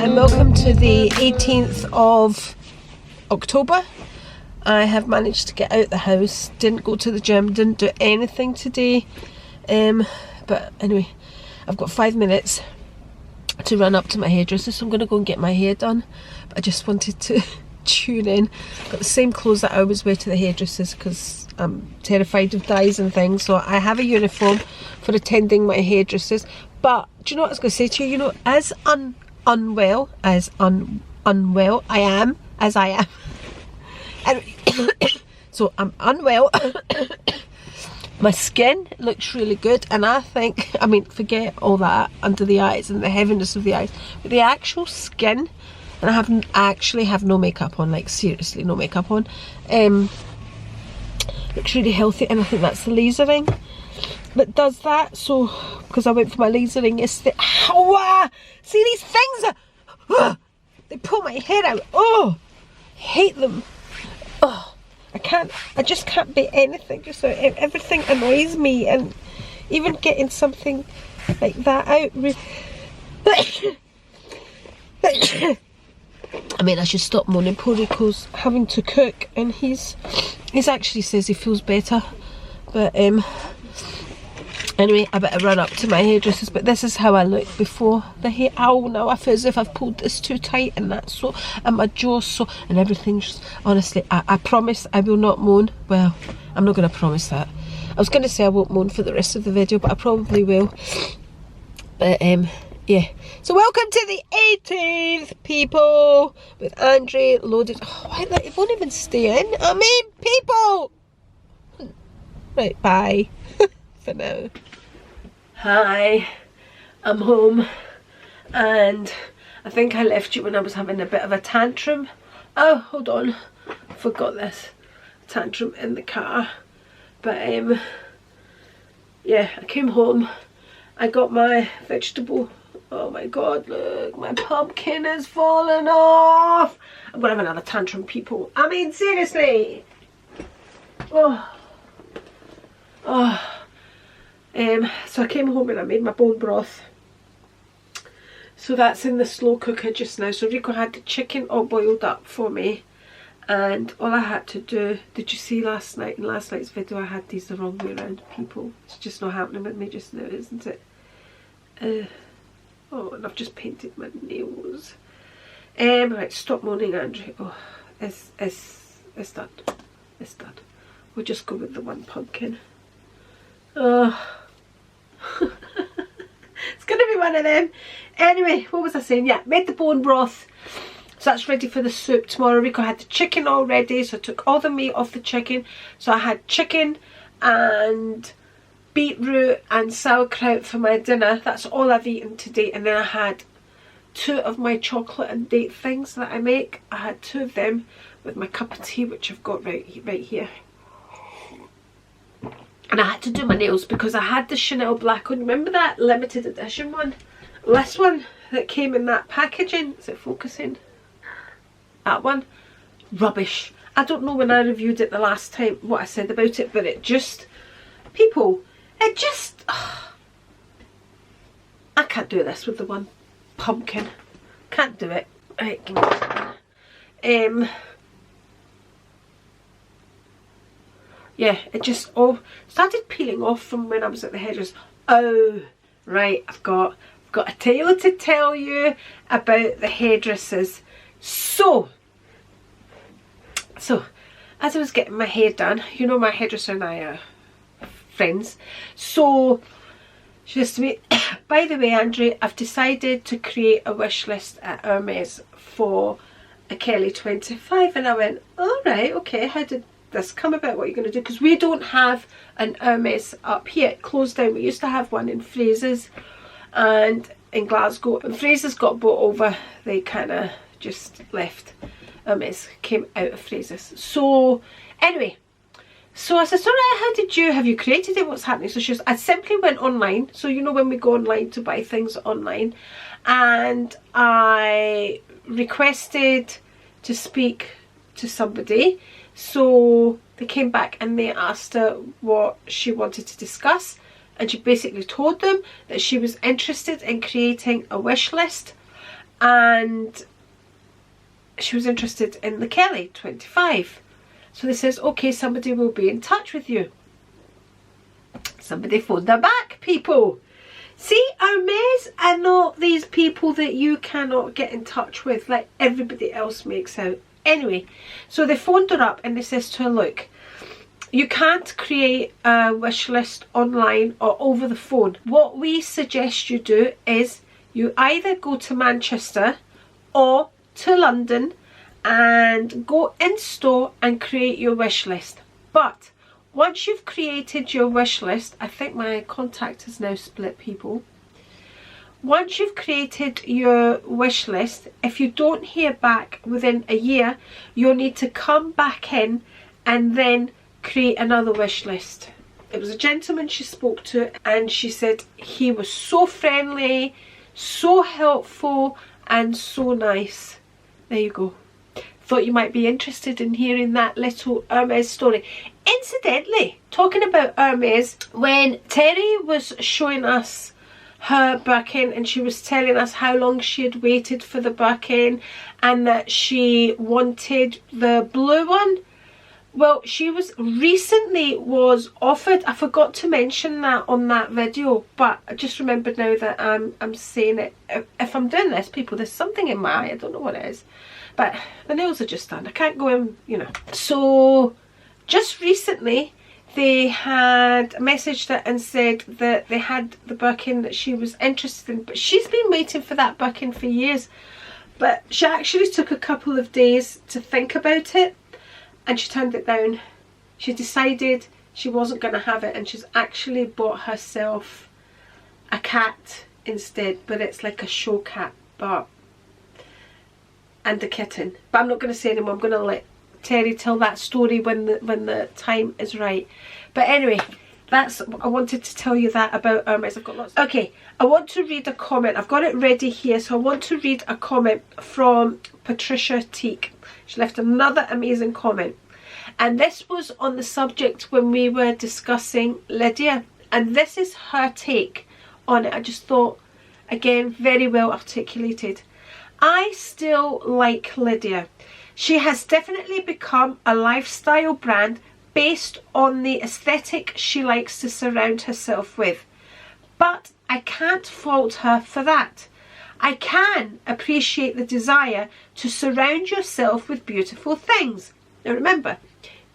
and welcome to the 18th of October. I have managed to get out the house, didn't go to the gym, didn't do anything today, but anyway, I've got 5 minutes to run up to my hairdresser, so I'm going to go and get my hair done. But I just wanted to tune in. Got the same clothes that I always wear to the hairdressers because I'm terrified of dyes and things, so I have a uniform for attending my hairdressers. But do you know what I was going to say to you? You know, as unwell as unwell I am, as I am. And so I'm unwell. My skin looks really good, and I think, I mean, forget all that under the eyes and the heaviness of the eyes, but the actual skin, and I actually have no makeup on, like seriously no makeup on, looks really healthy, and I think that's the lasering that does that. So because I went for my lasering yesterday. Ow! See these things, they pull my hair out. Oh, hate them. Oh, I just can't be anything. Just everything annoys me, and even getting something like that out. I mean, I should stop moaning. Poor Rico's having to cook, and he's actually says he feels better. But anyway, I better run up to my hairdressers. But this is how I look before the hair. Ow, now I feel as if I've pulled this too tight, and that's so, and my jaw's so, and everything's, honestly, I promise I will not moan. Well, I'm not going to promise that. I was going to say I won't moan for the rest of the video, but I probably will. But yeah, so welcome to the 18th, people, with Andri loaded. Oh, it won't even stay in. I mean, people. Right, bye for now. Hi, I'm home, and I think I left you when I was having a bit of a tantrum. Oh, hold on, I forgot this tantrum in the car. But yeah, I came home, I got my vegetable. Oh my god, look, my pumpkin is falling off. I'm gonna have another tantrum, people. I mean, seriously. Oh. So I came home and I made my bone broth. So that's in the slow cooker just now. So Rico had the chicken all boiled up for me. And all I had to do, did you see last night, in last night's video, I had these the wrong way around, people. It's just not happening with me just now, isn't it? Oh, and I've just painted my nails. Right, stop moaning, Andri. Oh, it's done. It's done. We'll just go with the one pumpkin. Oh. It's gonna be one of them. Anyway, what was I saying? Yeah, made the bone broth. So that's ready for the soup tomorrow. Rico had the chicken all ready, so I took all the meat off the chicken. So I had chicken and beetroot and sauerkraut for my dinner. That's all I've eaten today. And then I had 2 of my chocolate and date things that I make. I had 2 of them with my cup of tea, which I've got right here. And I had to do my nails because I had the Chanel black one. Remember that limited edition one? This one that came in that packaging. Is it focusing? That one? Rubbish. I don't know when I reviewed it the last time what I said about it, but it just, people, it just, I can't do this with the one pumpkin. Can't do it. Right, give me that. Yeah, it just all started peeling off from when I was at the hairdresser. Oh, right, I've got a tale to tell you about the hairdressers. So as I was getting my hair done, you know, my hairdresser and I are friends. So she says to me, by the way, Andri, I've decided to create a wish list at Hermes for a Kelly 25. And I went, all right, okay, how did this come about? What are you going to do? Because we don't have an Hermes up here. It closed down. We used to have one in Fraser's and in Glasgow. And Fraser's got bought over. They kind of just left. Hermes came out of Fraser's. So anyway, so I said, alright, have you created it? What's happening? So she was, I simply went online. So you know when we go online to buy things online, and I requested to speak to somebody. So they came back and they asked her what she wanted to discuss, and she basically told them that she was interested in creating a wish list and she was interested in the Kelly 25. So they says, okay, somebody will be in touch with you. Somebody phoned her back, people. See, Hermes are not these people that you cannot get in touch with like everybody else makes out. Anyway, so they phoned her up and they says to her, look, you can't create a wish list online or over the phone. What we suggest you do is you either go to Manchester or to London and go in store and create your wish list. But once you've created your wish list, I think my contact is now split, people. Once you've created your wish list, if you don't hear back within a year, you'll need to come back in and then create another wish list. It was a gentleman she spoke to, and she said he was so friendly, so helpful, and so nice. There you go. Thought you might be interested in hearing that little Hermes story. Incidentally, talking about Hermes, when Terry was showing us her Birkin and she was telling us how long she had waited for the Birkin and that she wanted the blue one, well, she was recently offered, I forgot to mention that on that video, but I just remembered now that I'm saying it. If I'm doing this, people, there's something in my eye, I don't know what it is, but the nails are just done, I can't go in, you know. So just recently they had messaged her and said that they had the Birkin that she was interested in, but she's been waiting for that Birkin for years. But she actually took a couple of days to think about it and she turned it down. She decided she wasn't going to have it, and she's actually bought herself a cat instead, but it's like a show cat, and a kitten. But I'm not going to say anymore. I'm going to let Terry tell that story when the time is right. But anyway, that's, I wanted to tell you that about Hermes. I've got lots. Okay, I want to read a comment. I've got it ready here, so I want to read a comment from Patricia Teak. She left another amazing comment, and this was on the subject when we were discussing Lydia, and this is her take on it. I just thought, again, very well articulated. I still like Lydia. She has definitely become a lifestyle brand based on the aesthetic she likes to surround herself with. But I can't fault her for that. I can appreciate the desire to surround yourself with beautiful things. Now remember,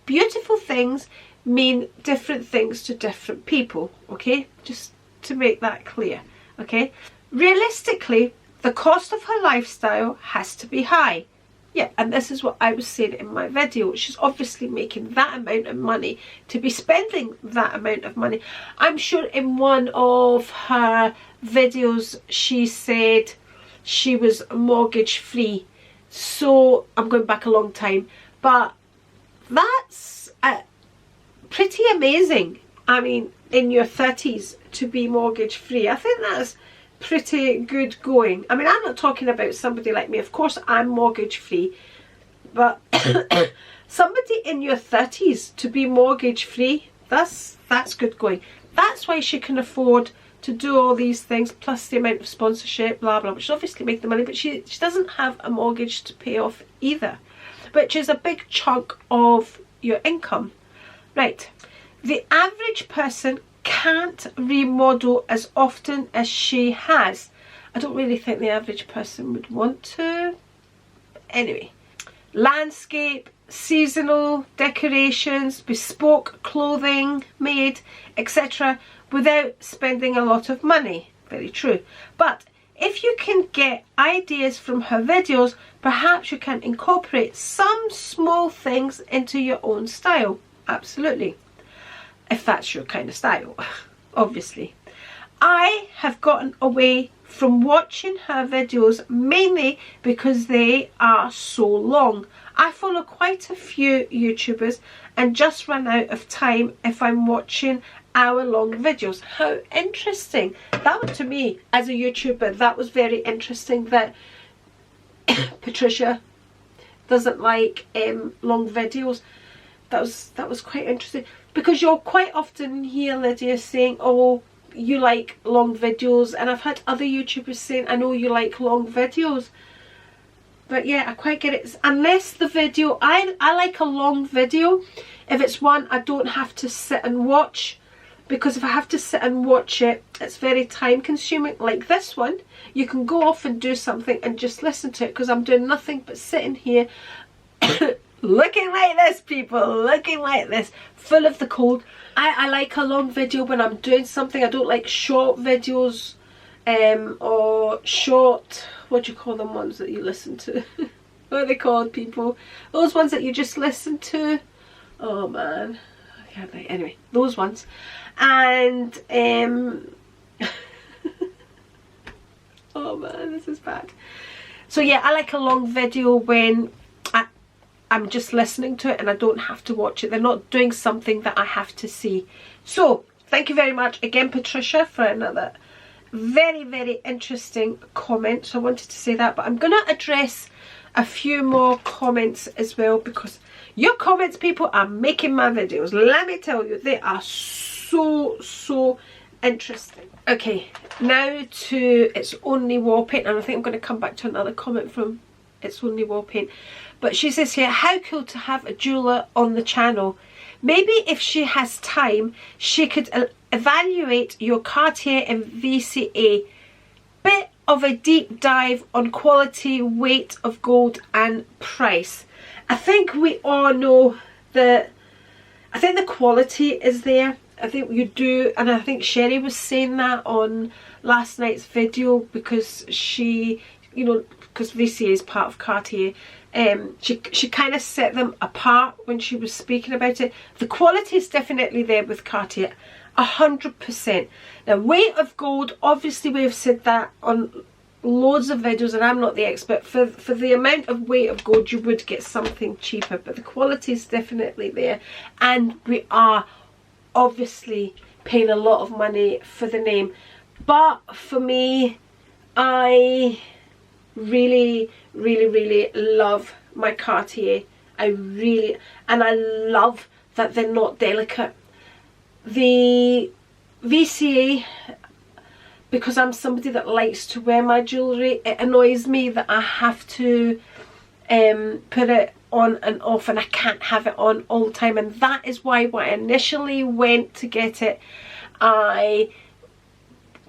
beautiful things mean different things to different people, okay? Just to make that clear, okay? Realistically, the cost of her lifestyle has to be high. Yeah, and this is what I was saying in my video. She's obviously making that amount of money to be spending that amount of money. I'm sure in one of her videos she said she was mortgage free. So I'm going back a long time, but that's pretty amazing. I mean, in your 30s to be mortgage free, I think that's pretty good going. I mean, I'm not talking about somebody like me. Of course I'm mortgage free, but somebody in your 30s to be mortgage free, that's good going. That's why she can afford to do all these things, plus the amount of sponsorship, blah blah, which obviously make the money, but she doesn't have a mortgage to pay off either, which is a big chunk of your income. Right, the average person can't remodel as often as she has. I don't really think the average person would want to. Anyway, landscape, seasonal decorations, bespoke clothing made, etc., without spending a lot of money. Very true. But if you can get ideas from her videos, perhaps you can incorporate some small things into your own style. Absolutely. If that's your kind of style, obviously. I have gotten away from watching her videos mainly because they are so long. I follow quite a few YouTubers and just run out of time if I'm watching hour-long videos. How interesting. That was, to me, as a YouTuber, that was very interesting that Patricia doesn't like long videos. That was quite interesting, because you'll quite often hear Lydia saying, oh, you like long videos, and I've had other YouTubers saying, I know you like long videos. But yeah, I quite get it. Unless the video, I like a long video if it's one I don't have to sit and watch, because if I have to sit and watch it, it's very time consuming. Like this one, you can go off and do something and just listen to it, because I'm doing nothing but sitting here looking like this, people, looking like this, full of the cold. I like a long video when I'm doing something. I don't like short videos, or short, what do you call them, ones that you listen to? What are they called, people? Those ones that you just listen to. Oh man, I can't think. Anyway, those ones. And oh man, this is bad. So yeah, I like a long video when I'm just listening to it and I don't have to watch it. They're not doing something that I have to see. So thank you very much again, Patricia, for another very, very interesting comment. So I wanted to say that, but I'm gonna address a few more comments as well, because your comments, people, are making my videos. Let me tell you, they are so interesting. Okay, now to It's Only Wall Paint, and I think I'm going to come back to another comment from It's Only Wall Paint. But she says here, how cool to have a jeweler on the channel. Maybe if she has time, she could evaluate your Cartier and VCA. Bit of a deep dive on quality, weight of gold and price. I think we all know that, I think the quality is there. I think you do, and I think Sherry was saying that on last night's video, because she, you know, because VCA is part of Cartier, she kind of set them apart when she was speaking about it. The quality is definitely there with Cartier, 100%. Now, weight of gold, obviously we have said that on loads of videos, and I'm not the expert. For the amount of weight of gold, you would get something cheaper, but the quality is definitely there, and we are obviously paying a lot of money for the name. But for me, I really love my Cartier. And I love that they're not delicate. The VCA, because I'm somebody that likes to wear my jewellery, it annoys me that I have to put it on and off, and I can't have it on all the time. And that is why when I initially went to get it, I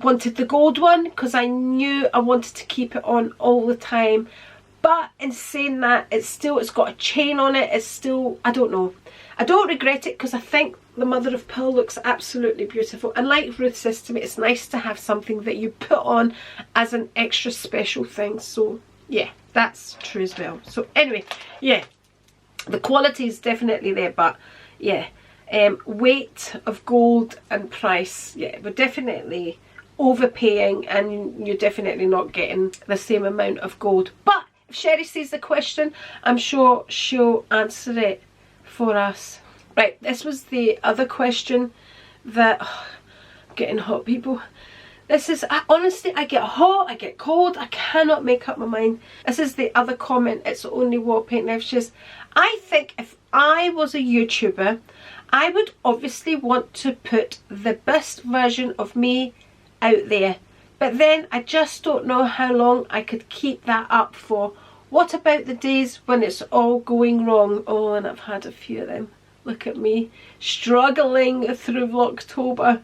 wanted the gold one, because I knew I wanted to keep it on all the time. But in saying that, it's got a chain on it. It's still, I don't know, I don't regret it, because I think the mother of pearl looks absolutely beautiful. And like Ruth says to me, it's nice to have something that you put on as an extra special thing. So yeah, that's true as well. So anyway, yeah, the quality is definitely there, but yeah, weight of gold and price, yeah, we're definitely overpaying, and you're definitely not getting the same amount of gold. But if Sherry sees the question, I'm sure she'll answer it for us. Right, this was the other question that, oh, I'm getting hot, people. This is, honestly, I get hot, I get cold, I cannot make up my mind. This is the other comment. It's Only Wall Paint. Now, she says, I think if I was a YouTuber, I would obviously want to put the best version of me out there. But then I just don't know how long I could keep that up for. What about the days when it's all going wrong? Oh, and I've had a few of them. Look at me, struggling through Vlogtober.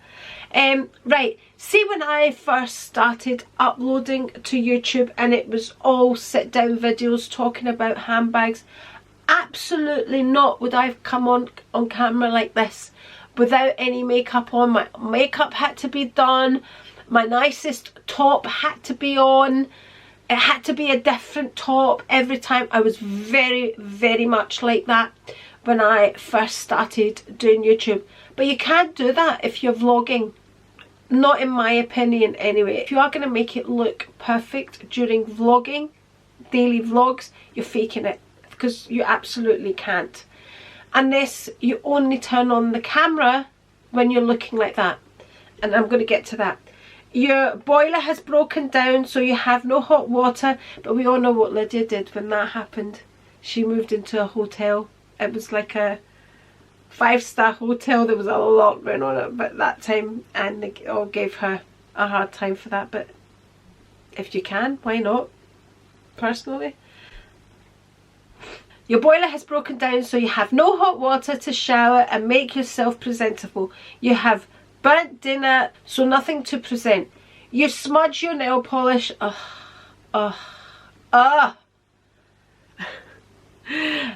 Right, see, when I first started uploading to YouTube and it was all sit down videos talking about handbags, absolutely not would I have come on camera like this without any makeup on. My makeup had to be done, my nicest top had to be on, it had to be a different top every time. I was very much like that when I first started doing YouTube. But you can't do that if you're vlogging. Not in my opinion anyway. If you are going to make it look perfect during vlogging, daily vlogs, you're faking it, because you absolutely can't. Unless you only turn on the camera when you're looking like that. And I'm going to get to that. Your boiler has broken down, so you have no hot water. But we all know what Lydia did when that happened. She moved into a hotel. It was like a 5-star hotel. There was a lot going on at that time, and they all gave her a hard time for that. But if you can, why not? Personally, your boiler has broken down, so you have no hot water to shower and make yourself presentable. You have burnt dinner, so nothing to present. You smudge your nail polish.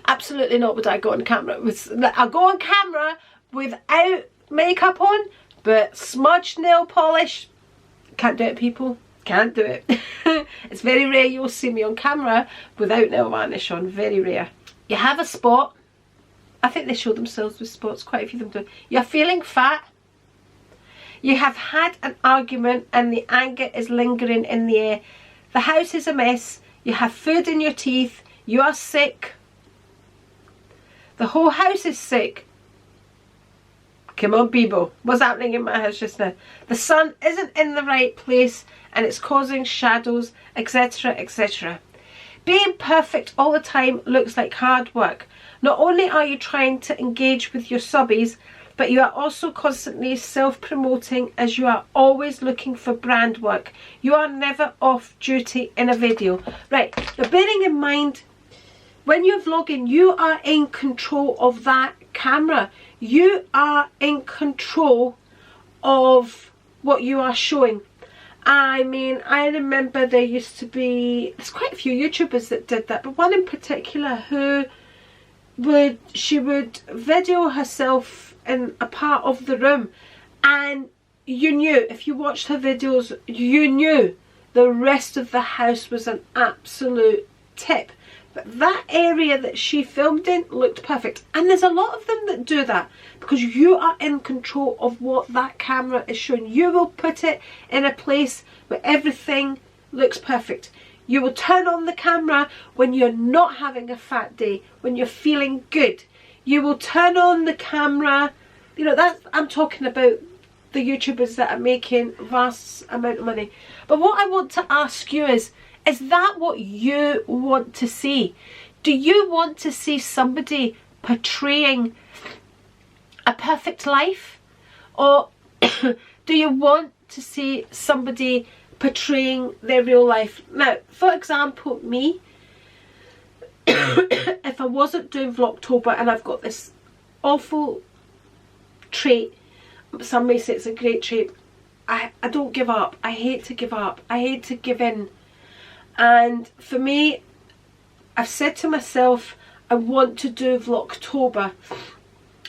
Absolutely not would I go on camera. I'll go on camera without makeup on, but smudged nail polish, can't do it, people. Can't do it. It's very rare you'll see me on camera without nail varnish on. Very rare. You have a spot. I think they show themselves with spots. Quite a few of them do. You're feeling fat. You have had an argument and the anger is lingering in the air. The house is a mess. You have food in your teeth. You are sick. The whole house is sick. Come on, people. What's happening in my house just now? The sun isn't in the right place and it's causing shadows, etc, etc. Being perfect all the time looks like hard work. Not only are you trying to engage with your subbies, but you are also constantly self-promoting, as you are always looking for brand work. You are never off duty in a video. Right, now bearing in mind, when you're vlogging, you are in control of that camera. You are in control of what you are showing. I mean, I remember there used to be, there's quite a few YouTubers that did that, but one in particular who she would video herself in a part of the room, and you knew, if you watched her videos, you knew the rest of the house was an absolute tip. But that area that she filmed in looked perfect. And there's a lot of them that do that because you are in control of what that camera is showing. You will put it in a place where everything looks perfect. You will turn on the camera when you're not having a fat day, when you're feeling good. You will turn on the camera, you know, that's, I'm talking about the YouTubers that are making vast amount of money. But what I want to ask you is that what you want to see? Do you want to see somebody portraying a perfect life? Or do you want to see somebody portraying their real life? Now, for example, me, if I wasn't doing Vlogtober, and I've got this awful trait, some may say it's a great trait, I don't give up. I hate to give up. I hate to give in. And for me, I've said to myself, I want to do Vlogtober,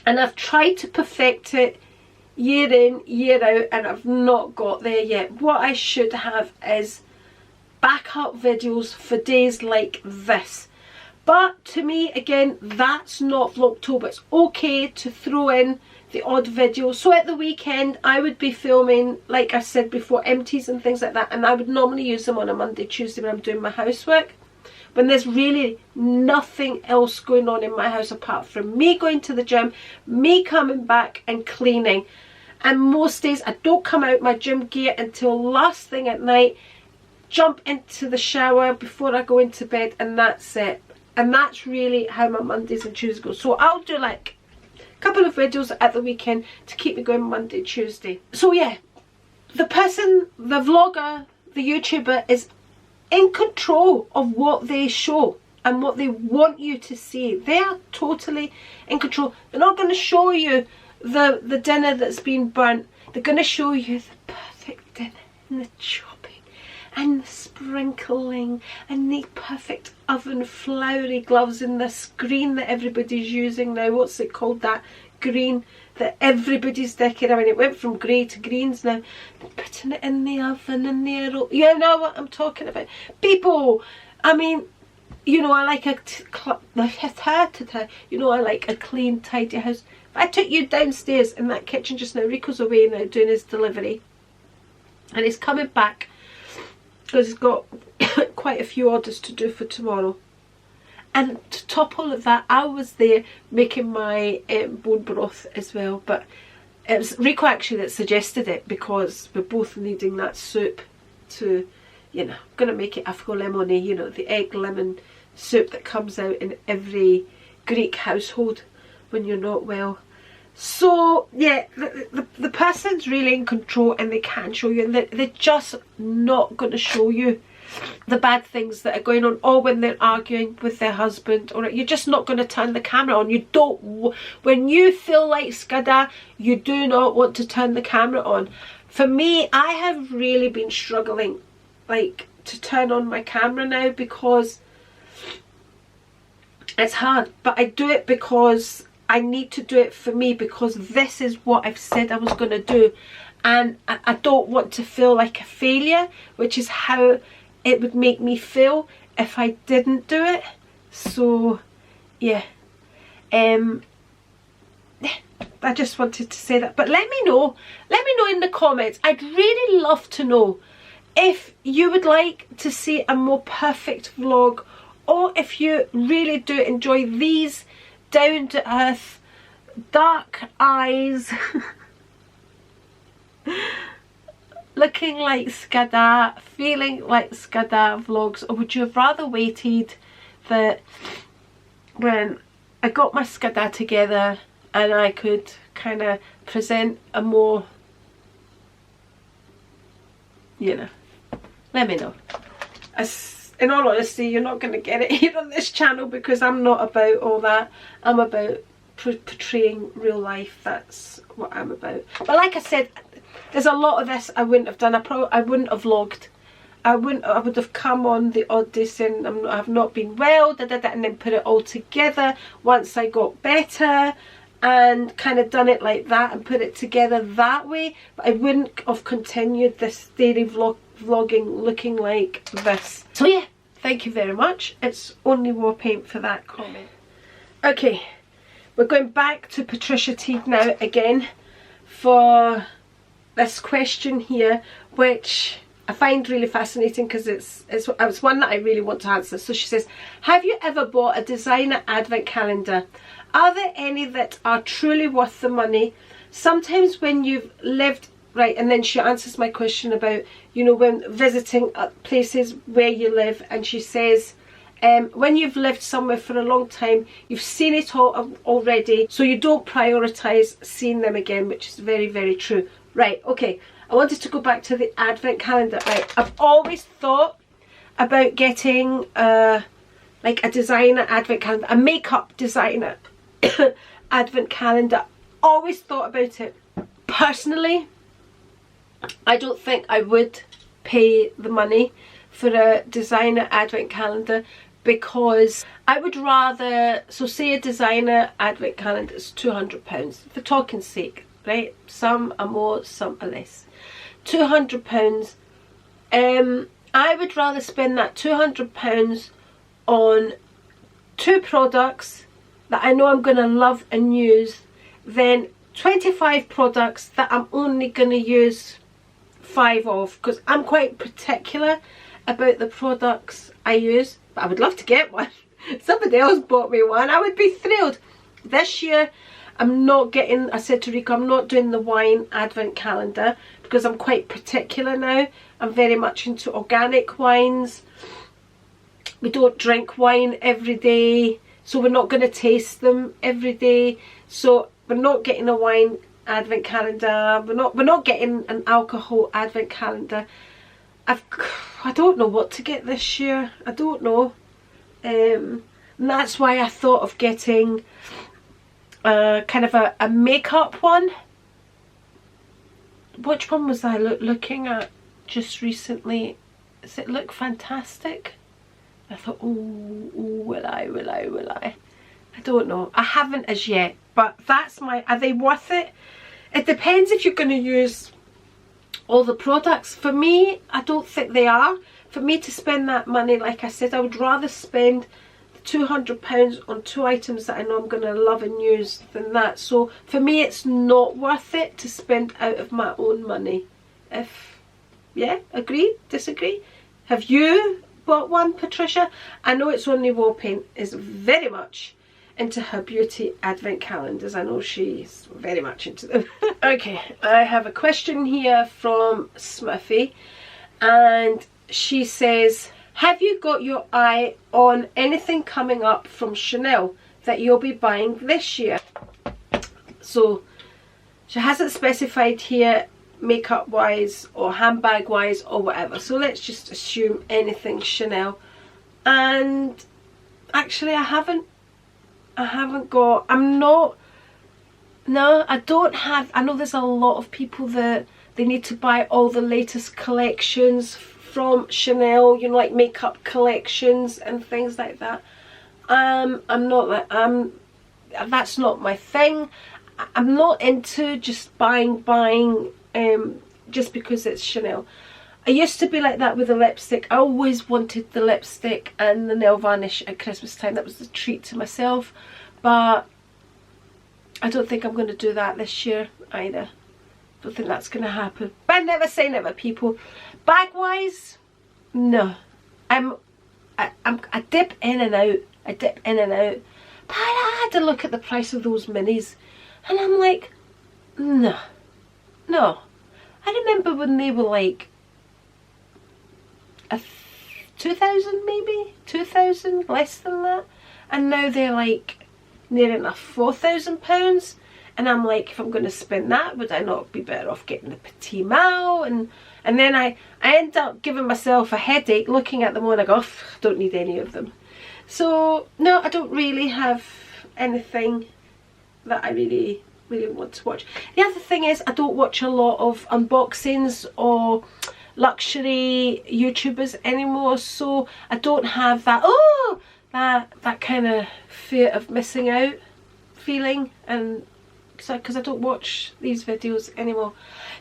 and I've tried to perfect it year in, year out, and I've not got there yet. What I should have is backup videos for days like this. But to me, again, that's not Vlogtober. It's okay to throw in the odd video. So at the weekend, I would be filming, like I said before, empties and things like that, and I would normally use them on a Monday, Tuesday when I'm doing my housework, when there's really nothing else going on in my house apart from me going to the gym, me coming back and cleaning. And most days I don't come out my gym gear until last thing at night, jump into the shower before I go into bed, and that's it. And that's really how my Mondays and Tuesdays go. So I'll do like couple of videos at the weekend to keep me going Monday, Tuesday. So yeah, the person, the vlogger, the YouTuber is in control of what they show and what they want you to see. They are totally in control. They're not going to show you the dinner that's been burnt. They're going to show you the perfect dinner and the chopping and the sprinkling and the perfect oven floury gloves and this green that everybody's using now. What's it called, that green that everybody's decorating? I mean, it went from grey to greens now. They're putting it in the oven and the arrow. You know what I'm talking about, people. I mean, you know, I like you know, I like a clean, tidy house. If I took you downstairs in that kitchen just now, Rico's away now doing his delivery, and he's coming back because he's got quite a few orders to do for tomorrow. And to top all of that, I was there making my bone broth as well. But it was Rico actually that suggested it, because we're both needing that soup to, you know, I'm going to make it afro lemone, you know, the egg lemon soup that comes out in every Greek household when you're not well. So yeah, the person's really in control and they can show you, and they're just not going to show you the bad things that are going on, or when they're arguing with their husband, or you're just not going to turn the camera on. You don't, when you feel like skada, you do not want to turn the camera on. For me, I have really been struggling like to turn on my camera now, because it's hard, but I do it because I need to do it for me, because this is what I've said I was going to do, and I don't want to feel like a failure, which is how it would make me feel if I didn't do it. So yeah, I just wanted to say that. But let me know in the comments. I'd really love to know if you would like to see a more perfect vlog, or if you really do enjoy these down to earth, dark eyes, looking like skada, feeling like skada vlogs, or would you have rather waited that when I got my skada together and I could kind of present a more, you know, let me know. In all honesty, you're not going to get it here on this channel, because I'm not about all that. I'm about portraying real life. That's what I'm about. But like I said, there's a lot of this I wouldn't have done. I wouldn't have vlogged. I would have come on the odd day saying I've not been well, and then put it all together once I got better, and kind of done it like that and put it together that way. But I wouldn't have continued this daily vlogging looking like this. So yeah, thank you very much. It's only war paint for that comment. Okay, we're going back to Patricia Teague now again for this question here, which I find really fascinating, because it's one that I really want to answer. So she says, have you ever bought a designer advent calendar? Are there any that are truly worth the money? Sometimes when you've lived, right, and then she answers my question about, you know, when visiting places where you live, and she says, when you've lived somewhere for a long time, you've seen it all already, so you don't prioritise seeing them again, which is very, very true. Right, okay, I wanted to go back to the advent calendar. Right, I've always thought about getting like a designer advent calendar, a makeup designer advent calendar. Always thought about it. Personally, I don't think I would pay the money for a designer advent calendar, because I would rather, so say a designer advent calendar is £200, for talking's sake, right? Some are more, some are less. £200. I would rather spend that £200 on 2 products that I know I'm going to love and use, than 25 products that I'm only going to use 5 of, because I'm quite particular about the products I use. But I would love to get one. If somebody else bought me one, I would be thrilled. This year I'm not getting, I said to Rico, I'm not doing the wine advent calendar, because I'm quite particular now. I'm very much into organic wines. We don't drink wine every day, so we're not going to taste them every day. So we're not getting a wine advent calendar. We're not getting an alcohol advent calendar. I don't know what to get this year. I don't know. And that's why I thought of getting kind of a makeup one. Which one was I looking at just recently? Does it look fantastic? I thought, oh, will I? I don't know. I haven't as yet, but that's my, are they worth it? It depends if you're going to use all the products. For me, I don't think they are. For me to spend that money, like I said, I would rather spend £200 on 2 items that I know I'm going to love and use than that. So for me, it's not worth it to spend out of my own money. Yeah, agree? Disagree? Have you bought one, Patricia? I know It's Only War Paint is very much into her beauty advent calendars. I know she's very much into them. Okay, I have a question here from Smithy, and she says, have you got your eye on anything coming up from Chanel that you'll be buying this year? So she hasn't specified here makeup wise or handbag wise or whatever, so let's just assume anything Chanel. And actually I haven't got, I don't have, I know there's a lot of people that they need to buy all the latest collections from Chanel, you know, like makeup collections and things like that. I'm not like, that's not my thing. I'm not into just buying just because it's Chanel. I used to be like that with the lipstick. I always wanted the lipstick and the nail varnish at Christmas time. That was the treat to myself. But I don't think I'm going to do that this year either. Don't think that's going to happen. But never say never, people. Bag wise, no. I dip in and out. I dip in and out. But I had to look at the price of those minis, and I'm like, no. I remember when they were like 2,000 maybe, 2,000, less than that, and now they're like near enough £4,000, and I'm like, if I'm going to spend that, would I not be better off getting the Petit Mal? And then I end up giving myself a headache looking at them all, and I go, oh, don't need any of them. So no, I don't really have anything that I really want to watch. The other thing is, I don't watch a lot of unboxings or luxury YouTubers anymore, so I don't have that that kind of fear of missing out feeling, and so because I don't watch these videos anymore.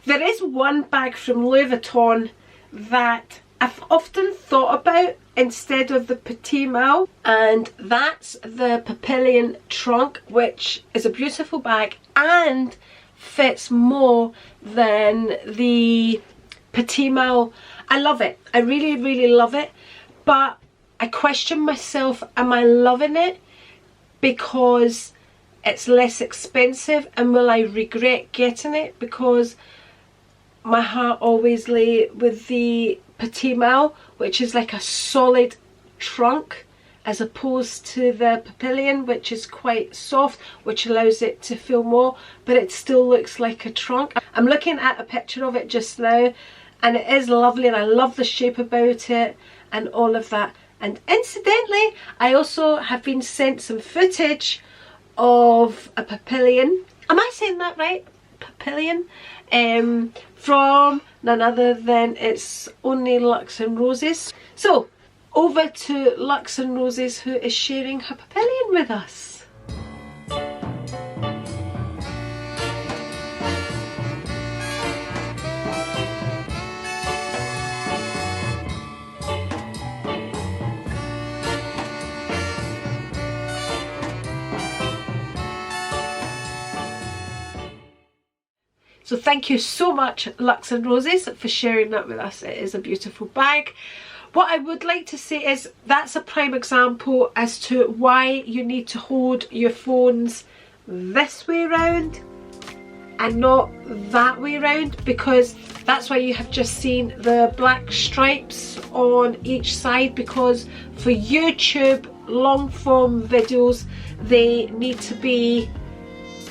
There is one bag from Louis Vuitton that I've often thought about instead of the Petit Mal, and that's the Papillon trunk, which is a beautiful bag and fits more than the Petit Mal. I love it. I really love it, but I question myself, am I loving it because it's less expensive, and will I regret getting it? Because my heart always lay with the Petit Mal, which is like a solid trunk, as opposed to the Papillon, which is quite soft, which allows it to feel more, but it still looks like a trunk. I'm looking at a picture of it just now, and it is lovely, and I love the shape about it and all of that. And incidentally, I also have been sent some footage of a Papillon. Am I saying that right? Papillon? From none other than It's Only Lux and Roses. So over to Lux and Roses, who is sharing her Papillon with us. So thank you so much, Lux and Roses, for sharing that with us. It is a beautiful bag. What I would like to say is that's a prime example as to why you need to hold your phones this way round and not that way round, because that's why you have just seen the black stripes on each side, because for YouTube long form videos they need to be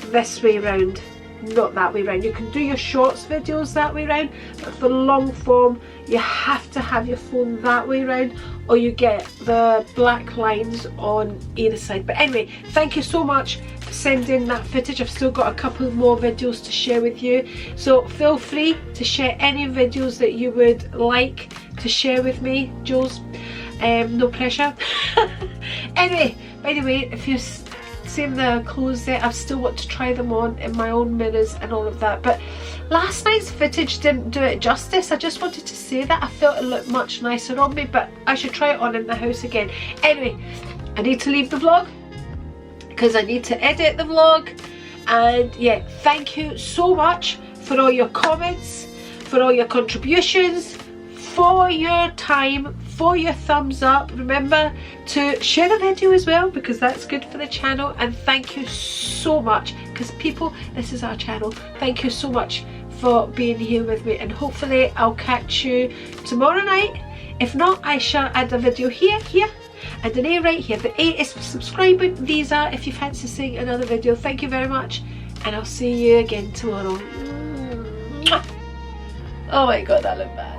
this way round, not that way round. You can do your shorts videos that way round, but for long form you have to have your phone that way round, or you get the black lines on either side. But anyway, thank you so much for sending that footage. I've still got a couple more videos to share with you, so feel free to share any videos that you would like to share with me, Jules. No pressure. Anyway, by the way, if you're seeing the clothes there, I still want to try them on in my own mirrors and all of that, but last night's footage didn't do it justice. I just wanted to say that. I felt it looked much nicer on me, but I should try it on in the house again. Anyway, I need to leave the vlog because I need to edit the vlog. And yeah, thank you so much for all your comments, for all your contributions, for your time, for your thumbs up. Remember to share the video as well, because that's good for the channel. And thank you so much, because people, this is our channel. Thank you so much for being here with me, and hopefully I'll catch you tomorrow night. If not, I shall add a video here, and an A right here. The A is for subscribing. These are if you fancy seeing another video. Thank you very much, and I'll see you again tomorrow. Oh my god, I look bad.